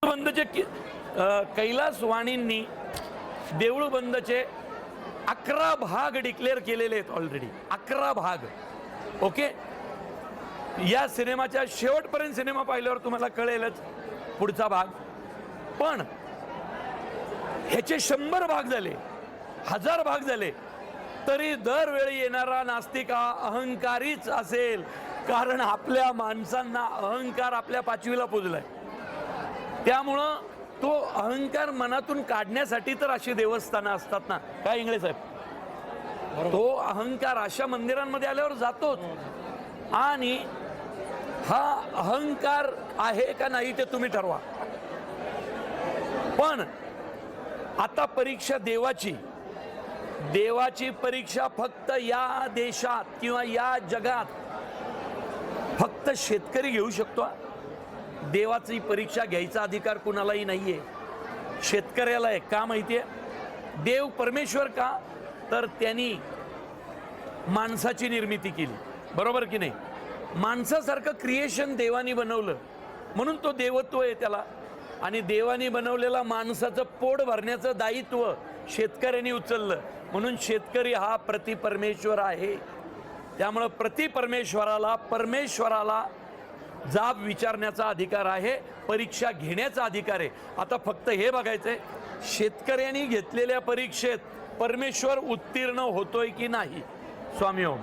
बंदचे कैलास वाणींनी देऊळ बंदचे 11 भाग डिक्लेअर केलेले आहेत ऑलरेडी. 11 भाग. ओके, या सिनेमाच्या शेवटपर्यंत सिनेमा पाहिल्यावर तुम्हाला कळेलच पुढचा भाग. पण ह्याचे 100 भाग झाले, 1000 भाग झाले, तरी दरवेळी येणारा नास्तिक हा अहंकारीच असेल. कारण आपल्या माणसांना अहंकार आपल्या 5वीला पुजलाय. त्यामुळं तो अहंकार मनातून काढण्यासाठी तर अशी देवस्थानं असतात ना, काय इंगळे साहेब. तो अहंकार अशा मंदिरांमध्ये आल्यावर जातोच. आणि हा अहंकार आहे का नाही ते तुम्ही ठरवा. पण आता परीक्षा देवाची परीक्षा फक्त या देशात किंवा या जगात फक्त शेतकरी घेऊ शकतो. देवाची परीक्षा घ्यायचा अधिकार कुणालाही नाहीये, शेतकऱ्याला आहे. का माहितीये? देव परमेश्वर का? तर त्यांनी माणसाची निर्मिती केली, बरोबर की नाही? माणसासारखं क्रिएशन देवानी बनवलं म्हणून तो देवत्व आहे त्याला. आणि देवानी बनवलेला माणसाचं पोट भरण्याचं दायित्व शेतकऱ्यांनी उचललं म्हणून शेतकरी हा प्रतिपरमेश्वर आहे. त्यामुळं परमेश्वराला जाब विचारण्याचा अधिकार आहे, परीक्षा घेण्याचा अधिकार आहे. आता फक्त हे बघायचंय, शेतकऱ्यांनी घेतलेल्या परीक्षेत परमेश्वर उत्तीर्ण होतोय की नाही. स्वामी ओम.